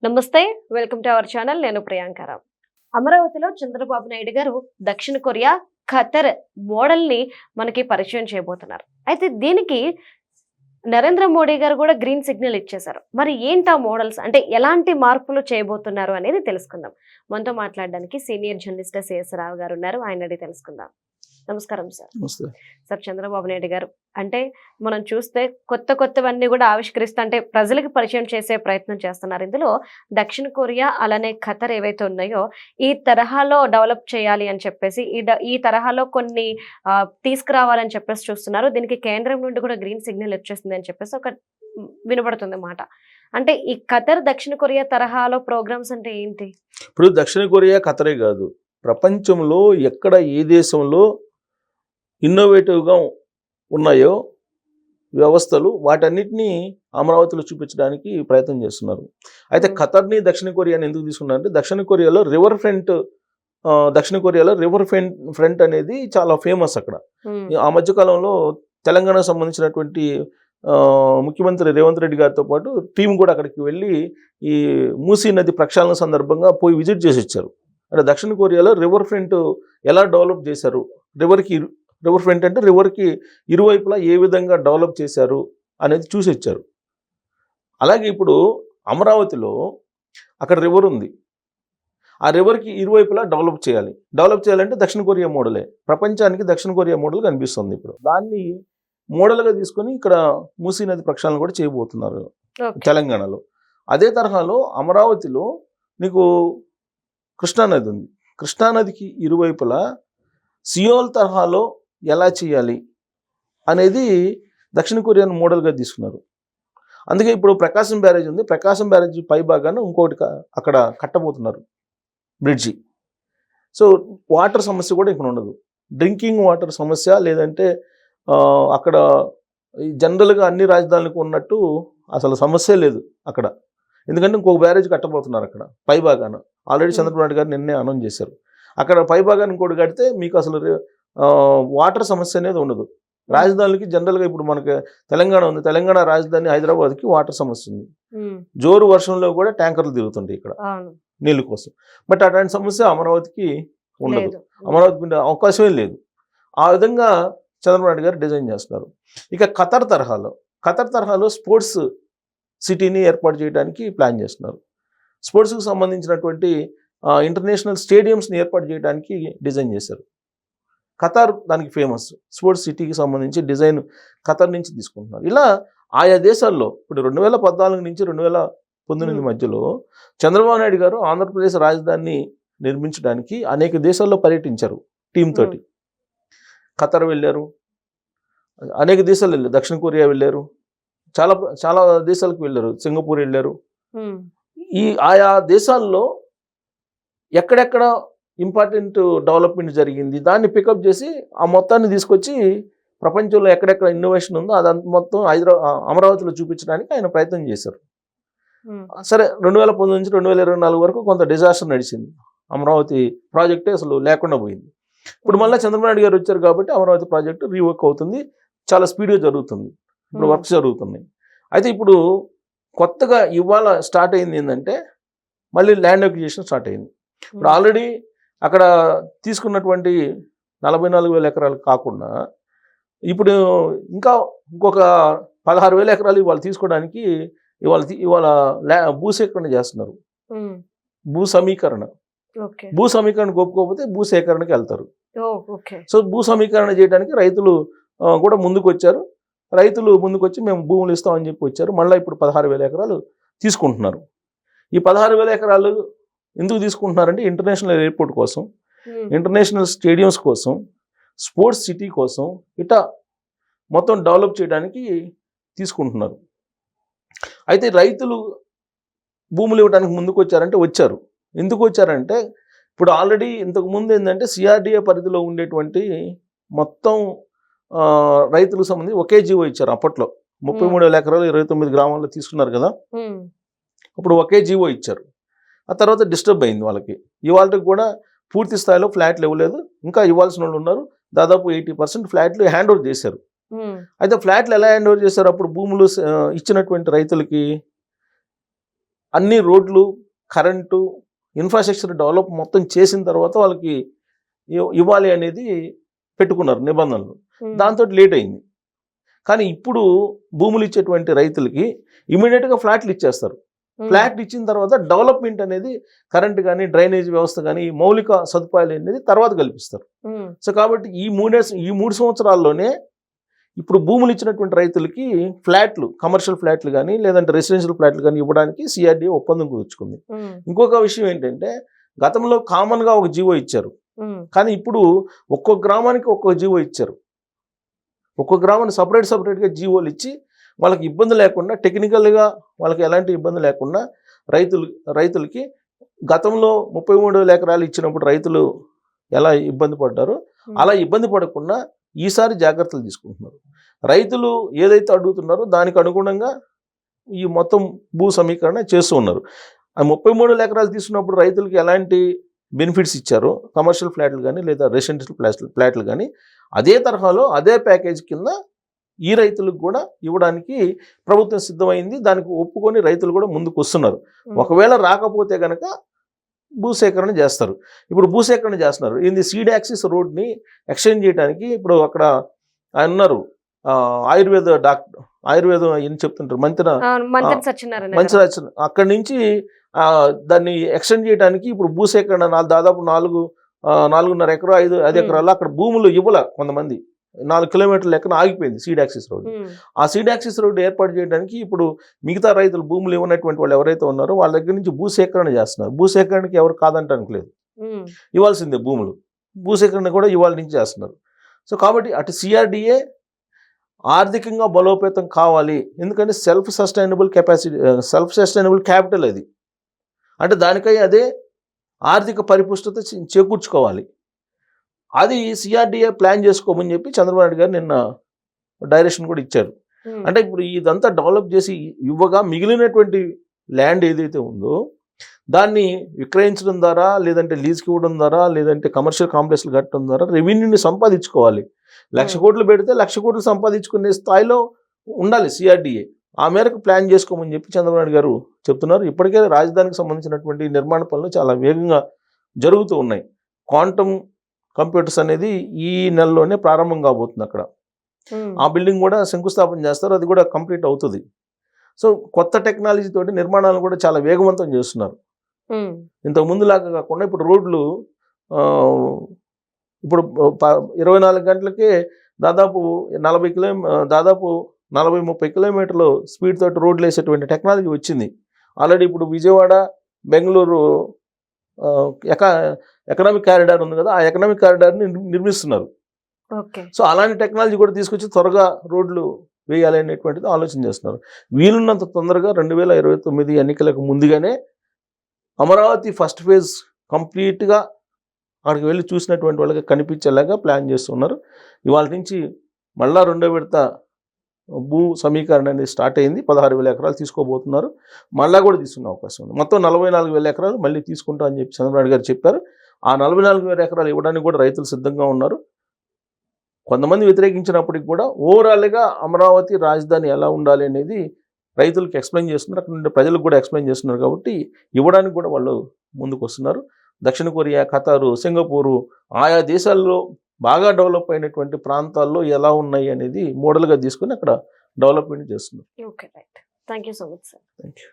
నమస్తే, welcome to our channel. నేను ప్రియాంకరావు. అమరావతిలో చంద్రబాబు నాయుడు గారు దక్షిణ కొరియా, ఖతర్ మోడల్ ని మనకి పరిచయం చేయబోతున్నారు. అయితే దీనికి నరేంద్ర మోడీ గారు కూడా గ్రీన్ సిగ్నల్ ఇచ్చేశారు. మరి ఏంటి ఆ మోడల్స్, అంటే ఎలాంటి మార్పులు చేయబోతున్నారు అనేది తెలుసుకుందాం. మనతో మాట్లాడడానికి సీనియర్ జర్నలిస్ట్ సిఎస్ రావు గారు ఉన్నారు. ఆయన అడిగి తెలుసుకుందాం. నమస్కారం సార్. సార్, చంద్రబాబు నాయుడు గారు అంటే మనం చూస్తే కొత్తవన్నీ కూడా ఆవిష్కరిస్తూ అంటే ప్రజలకు పరిచయం చేసే ప్రయత్నం చేస్తున్నారు. ఇందులో దక్షిణ కొరియా అలానే ఖతర్ ఏవైతే ఉన్నాయో ఈ తరహాలో డెవలప్ చేయాలి అని చెప్పేసి ఈ తరహాలో కొన్ని తీసుకురావాలని చెప్పేసి చూస్తున్నారు. దీనికి కేంద్రం నుండి కూడా గ్రీన్ సిగ్నల్ వచ్చేస్తుంది అని చెప్పేసి ఒక వినబడుతుంది మాట. అంటే ఈ ఖతర్ దక్షిణ కొరియా తరహాలో ప్రోగ్రామ్స్ అంటే ఏంటి? ఇప్పుడు దక్షిణ కొరియా ఖతరే కాదు, ప్రపంచంలో ఎక్కడ ఏ దేశంలో ఇన్నోవేటివ్గా ఉన్నాయో వ్యవస్థలు వాటన్నిటినీ అమరావతిలో చూపించడానికి ప్రయత్నం చేస్తున్నారు. అయితే ఖతర్ని దక్షిణ కొరియాని ఎందుకు తీసుకున్నారంటే దక్షిణ కొరియాలో రివర్ ఫ్రంట్ అనేది చాలా ఫేమస్ అక్కడ. ఆ మధ్యకాలంలో తెలంగాణకు సంబంధించినటువంటి ముఖ్యమంత్రి రేవంత్ రెడ్డి గారితో పాటు టీం కూడా అక్కడికి వెళ్ళి ఈ మూసీ నది ప్రక్షాళన సందర్భంగా పోయి విజిట్ చేసి వచ్చారు. అంటే దక్షిణ కొరియాలో రివర్ ఫ్రంట్ ఎలా డెవలప్ చేశారు, రివర్ ఫ్రంట్ అంటే రివర్కి ఇరువైపులా ఏ విధంగా డెవలప్ చేశారు అనేది చూసి వచ్చారు. అలాగే ఇప్పుడు అమరావతిలో అక్కడ రివర్ ఉంది, ఆ రివర్కి ఇరువైపులా డెవలప్ చేయాలంటే దక్షిణ కొరియా మోడలే, ప్రపంచానికి దక్షిణ కొరియా మోడల్ కనిపిస్తుంది. ఇప్పుడు దాన్ని మోడల్గా తీసుకొని ఇక్కడ మూసీ నది ప్రక్షాళన కూడా చేయబోతున్నారు తెలంగాణలో. అదే తరహాలో అమరావతిలో నీకు కృష్ణానది ఉంది, కృష్ణానదికి ఇరువైపులా సియోల్ తరహాలో ఎలా చేయాలి అనేది దక్షిణ కొరియాను మోడల్గా తీసుకున్నారు. అందుకే ఇప్పుడు ప్రకాశం బ్యారేజ్ ఉంది, ప్రకాశం బ్యారేజ్ పై భాగాన్ని ఇంకోటి అక్కడ కట్టబోతున్నారు బ్రిడ్జి. సో వాటర్ సమస్య కూడా ఇక్కడ ఉండదు, డ్రింకింగ్ వాటర్ సమస్య లేదంటే అక్కడ జనరల్గా అన్ని రాజధానులకు ఉన్నట్టు అసలు సమస్య లేదు అక్కడ. ఎందుకంటే ఇంకొక బ్యారేజ్ కట్టబోతున్నారు అక్కడ పై భాగాన. ఆల్రెడీ చంద్రబాబు నాయుడు గారు నిన్నే అనౌన్స్ చేశారు. అక్కడ పై భాగాన్ని ఇంకోటి కడితే మీకు అసలు వాటర్ సమస్య అనేది ఉండదు. రాజధానికి జనరల్గా ఇప్పుడు మనకి తెలంగాణ ఉంది, తెలంగాణ రాజధాని హైదరాబాద్కి వాటర్ సమస్య ఉంది. జోరు వర్షంలో కూడా ట్యాంకర్లు తిరుగుతుంటాయి ఇక్కడ నీళ్ళ కోసం. బట్ అట్లాంటి సమస్య అమరావతికి ఉండదు, అమరావతికి ఉండే అవకాశమే లేదు. ఆ విధంగా చంద్రబాబు నాయుడు గారు డిజైన్ చేస్తున్నారు. ఇక ఖతర్ తరహాలో స్పోర్ట్స్ సిటీని ఏర్పాటు చేయడానికి ప్లాన్ చేస్తున్నారు. స్పోర్ట్స్కి సంబంధించినటువంటి ఇంటర్నేషనల్ స్టేడియంస్ని ఏర్పాటు చేయడానికి డిజైన్ చేశారు. ఖతర్ దానికి ఫేమస్, స్పోర్ట్స్ సిటీకి సంబంధించి డిజైన్ ఖతర్ నుంచి తీసుకుంటున్నారు. ఇలా ఆయా దేశాల్లో ఇప్పుడు 2014 నుంచి 2019 మధ్యలో చంద్రబాబు నాయుడు గారు ఆంధ్రప్రదేశ్ రాజధానిని నిర్మించడానికి అనేక దేశాల్లో పర్యటించారు టీం తోటి. ఖతర్ వెళ్ళారు, అనేక దేశాలు వెళ్ళారు, దక్షిణ కొరియా వెళ్ళారు, చాలా దేశాలకు వెళ్ళారు, సింగపూర్ వెళ్ళారు. ఈ ఆయా దేశాల్లో ఎక్కడెక్కడ ఇంపార్టెంట్ డెవలప్మెంట్ జరిగింది దాన్ని పికప్ చేసి ఆ మొత్తాన్ని తీసుకొచ్చి ప్రపంచంలో ఎక్కడెక్కడ ఇన్నోవేషన్ ఉందో అదంతా మొత్తం అమరావతిలో చూపించడానికి ఆయన ప్రయత్నం చేశారు. సరే, 2019 నుంచి 2024 వరకు కొంత డిజాస్టర్ నడిచింది, అమరావతి ప్రాజెక్టే అసలు లేకుండా పోయింది. ఇప్పుడు మళ్ళీ చంద్రబాబు నాయుడు గారు వచ్చారు కాబట్టి అమరావతి ప్రాజెక్టు రీవర్క్ అవుతుంది, చాలా స్పీడ్గా జరుగుతుంది, ఇప్పుడు వర్క్స్ జరుగుతున్నాయి. అయితే ఇప్పుడు కొత్తగా ఇవాళ స్టార్ట్ అయింది ఏంటంటే మళ్ళీ ల్యాండ్ అక్విజిషన్ స్టార్ట్ అయింది. ఇప్పుడు ఆల్రెడీ అక్కడ తీసుకున్నటువంటి 44,000 ఎకరాలు కాకుండా ఇప్పుడు ఇంకొక 16,000 ఎకరాలు ఇవాళ తీసుకోవడానికి ఇవాళ భూసేకరణ చేస్తున్నారు. భూ సమీకరణ ఒప్పుకోకపోతే భూసేకరణకి వెళ్తారు. సో భూ సమీకరణ చేయడానికి రైతులు కూడా ముందుకు వచ్చారు. రైతులు ముందుకు వచ్చి మేము భూములు ఇస్తామని చెప్పి వచ్చారు. మళ్ళీ ఇప్పుడు 16,000 ఎకరాలు తీసుకుంటున్నారు. ఈ 16,000 ఎకరాలు ఎందుకు తీసుకుంటున్నారంటే ఇంటర్నేషనల్ ఎయిర్పోర్ట్ కోసం, ఇంటర్నేషనల్ స్టేడియంస్ కోసం, స్పోర్ట్స్ సిటీ కోసం, ఇట్లా మొత్తం డెవలప్ చేయడానికి తీసుకుంటున్నారు. అయితే రైతులు భూములు ఇవ్వడానికి ముందుకు వచ్చారు. ఎందుకు వచ్చారంటే ఇప్పుడు ఆల్రెడీ ఇంతకుముందు ఏంటంటే సిఆర్డిఏ పరిధిలో ఉండేటువంటి మొత్తం రైతులకు సంబంధించి ఒకే జీవో ఇచ్చారు. అప్పట్లో 33,000 ఎకరాలు 29 గ్రామాల్లో తీసుకున్నారు కదా, అప్పుడు ఒకే జీవో ఇచ్చారు. ఆ తర్వాత డిస్టర్బ్ అయింది వాళ్ళకి. ఇవాళకి కూడా పూర్తి స్థాయిలో ఫ్లాట్లు ఇవ్వలేదు, ఇంకా ఇవ్వాల్సిన వాళ్ళు ఉన్నారు. దాదాపు 80% ఫ్లాట్లు హ్యాండ్ ఓవర్ చేశారు. అయితే ఫ్లాట్లు ఎలా హ్యాండ్ ఓవర్ చేశారు? అప్పుడు భూములు ఇచ్చినటువంటి రైతులకి అన్ని రోడ్లు, కరెంటు, ఇన్ఫ్రాస్ట్రక్చర్ డెవలప్ మొత్తం చేసిన తర్వాత వాళ్ళకి ఇవ్వాలి అనేది పెట్టుకున్నారు నిబంధనలు. దాంతో లేట్ అయింది. కానీ ఇప్పుడు భూములు ఇచ్చేటువంటి రైతులకి ఇమీడియట్గా ఫ్లాట్లు ఇచ్చేస్తారు. ఫ్లాట్ ఇచ్చిన తర్వాత డెవలప్మెంట్ అనేది కరెంట్ కానీ, డ్రైనేజ్ వ్యవస్థ కానీ, మౌలిక సదుపాయాలు అనేది తర్వాత కల్పిస్తారు. సో కాబట్టి ఈ 3 సంవత్సరాల్లోనే ఇప్పుడు భూములు ఇచ్చినటువంటి రైతులకి ఫ్లాట్లు, కమర్షియల్ ఫ్లాట్లు కానీ లేదంటే రెసిడెన్షియల్ ఫ్లాట్లు కానీ ఇవ్వడానికి సిఆర్డీఏ ఒప్పందం కుదుర్చుకుంది. ఇంకొక విషయం ఏంటంటే, గతంలో కామన్గా ఒక జీవో ఇచ్చారు, కానీ ఇప్పుడు ఒక్కొక్క గ్రామానికి ఒక్కొక్క జీవో ఇచ్చారు. ఒక్కొక్క గ్రామాన్ని సపరేట్గా జీవోలు ఇచ్చి వాళ్ళకి ఇబ్బంది లేకుండా, టెక్నికల్గా వాళ్ళకి ఎలాంటి ఇబ్బంది లేకుండా రైతులకి గతంలో 33,000 ఎకరాలు ఇచ్చినప్పుడు రైతులు ఎలా ఇబ్బంది పడ్డారో అలా ఇబ్బంది పడకుండా ఈసారి జాగ్రత్తలు తీసుకుంటున్నారు. రైతులు ఏదైతే అడుగుతున్నారో దానికి అనుగుణంగా ఈ మొత్తం భూ సమీకరణ చేస్తూ ఉన్నారు. ఆ 33,000 ఎకరాలు తీసుకున్నప్పుడు రైతులకి ఎలాంటి బెనిఫిట్స్ ఇచ్చారో, కమర్షియల్ ఫ్లాట్లు కానీ లేదా రెసిడెన్షియల్ ఫ్లాట్లు కానీ అదే తరహాలో అదే ప్యాకేజ్ కింద ఈ రైతులకు కూడా ఇవ్వడానికి ప్రభుత్వం సిద్ధమైంది. దానికి ఒప్పుకొని రైతులు కూడా ముందుకు వస్తున్నారు. ఒకవేళ రాకపోతే కనుక భూసేకరణ చేస్తారు. ఇప్పుడు భూసేకరణ చేస్తున్నారు. ఇది సీడ్ యాక్సిస్ రోడ్ని ఎక్స్టెండ్ చేయడానికి ఇప్పుడు అక్కడ ఆయన ఉన్నారు, ఆయుర్వేదం అని చెప్తుంటారు, మంచి సత్యనారాయణ, అక్కడి నుంచి దాన్ని ఎక్స్టెండ్ చేయడానికి ఇప్పుడు భూసేకరణ దాదాపు 4.5 ఎకరా 5 ఎకరాలు అక్కడ భూములు ఇవ్వాల కొంతమంది. 4 కిలోమీటర్ల లెక్కన ఆగిపోయింది సీడ్ యాక్సిస్ రోడ్డు. ఆ సీడ్ యాక్సిస్ రోడ్డు ఏర్పాటు చేయడానికి ఇప్పుడు మిగతా రైతులు భూములు ఇవ్వనటువంటి వాళ్ళు ఎవరైతే ఉన్నారో వాళ్ళ దగ్గర నుంచి భూసేకరణ చేస్తున్నారు. భూసేకరణకి ఎవరు కాదంటానికి లేదు, ఇవ్వాల్సిందే భూములు. భూసేకరణ కూడా ఇవాళ నుంచి చేస్తున్నారు. సో కాబట్టి అటు సిఆర్డీఏ ఆర్థికంగా బలోపేతం కావాలి. ఎందుకంటే సెల్ఫ్ సస్టైనబుల్ క్యాపిటల్ అది. అంటే దానికై అదే ఆర్థిక పరిపుష్టత చేకూర్చుకోవాలి. అది సిఆర్డీఏ ప్లాన్ చేసుకోమని చెప్పి చంద్రబాబు నాయుడు గారు నిన్న డైరెక్షన్ కూడా ఇచ్చారు. అంటే ఇప్పుడు ఇదంతా డెవలప్ చేసి ఇవ్వగా మిగిలినటువంటి ల్యాండ్ ఏదైతే ఉందో దాన్ని విక్రయించడం ద్వారా, లేదంటే లీజ్కి ఇవ్వడం ద్వారా, లేదంటే కమర్షియల్ కాంప్లెక్స్లు కట్టడం ద్వారా రెవెన్యూని సంపాదించుకోవాలి. 1,00,000 కోట్లు పెడితే 1,00,000 కోట్లు సంపాదించుకునే స్థాయిలో ఉండాలి సిఆర్డీఏ. ఆ మేరకు ప్లాన్ చేసుకోమని చెప్పి చంద్రబాబు నాయుడు గారు చెప్తున్నారు. ఇప్పటికే రాజధానికి సంబంధించినటువంటి నిర్మాణ పనులు చాలా వేగంగా జరుగుతూ ఉన్నాయి. క్వాంటమ్ కంప్యూటర్స్ అనేది ఈ నెలలోనే ప్రారంభం కాబోతుంది. అక్కడ ఆ బిల్డింగ్ కూడా శంకుస్థాపన చేస్తారు, అది కూడా కంప్లీట్ అవుతుంది. సో కొత్త టెక్నాలజీ తోటి నిర్మాణాలను కూడా చాలా వేగవంతం చేస్తున్నారు. ఇంతకు ముందులాగా కాకుండా ఇప్పుడు రోడ్లు ఇప్పుడు 24 గంటలకే దాదాపు 40-30 కిలోమీటర్లు స్పీడ్ తోటి రోడ్లు వేసేటువంటి టెక్నాలజీ వచ్చింది. ఆల్రెడీ ఇప్పుడు విజయవాడ, బెంగళూరు ఎకనామిక్ కారిడార్ ఉంది కదా, ఆ ఎకనామిక్ కారిడార్ని నిర్మిస్తున్నారు. సో అలాంటి టెక్నాలజీ కూడా తీసుకొచ్చి త్వరగా రోడ్లు వేయాలి అనేటువంటిది ఆలోచన చేస్తున్నారు. వీలున్నంత తొందరగా 2029 ఎన్నికలకు ముందుగానే అమరావతి ఫస్ట్ ఫేజ్ కంప్లీట్గా అక్కడికి వెళ్ళి చూసినటువంటి వాళ్ళకి కనిపించేలాగా ప్లాన్ చేస్తున్నారు. ఇవాళ నుంచి మళ్ళా 2వ విడత భూ సమీకరణ అనేది స్టార్ట్ అయింది. 16,000 ఎకరాలు తీసుకోబోతున్నారు. మళ్ళా కూడా తీసుకునే అవకాశం ఉంది. మొత్తం 44,000 ఎకరాలు మళ్ళీ తీసుకుంటా అని చెప్పి చంద్రబాబు నాయుడు గారు చెప్పారు. ఆ 44,000 ఎకరాలు ఇవ్వడానికి కూడా రైతులు సిద్ధంగా ఉన్నారు. కొంతమంది వ్యతిరేకించినప్పటికి కూడా ఓవరాల్గా అమరావతి రాజధాని ఎలా ఉండాలి అనేది రైతులకు ఎక్స్ప్లెయిన్ చేస్తున్నారు, అక్కడ నుండి ప్రజలకు కూడా ఎక్స్ప్లెయిన్ చేస్తున్నారు. కాబట్టి ఇవ్వడానికి కూడా వాళ్ళు ముందుకు వస్తున్నారు. దక్షిణ కొరియా, ఖతారు, సింగపూరు ఆయా దేశాల్లో బాగా డెవలప్ అయినటువంటి ప్రాంతాల్లో ఎలా ఉన్నాయి అనేది మోడల్గా తీసుకుని అక్కడ డెవలప్మెంట్ చేస్తున్నారు. Okay, right. Thank you so much sir. Thank you.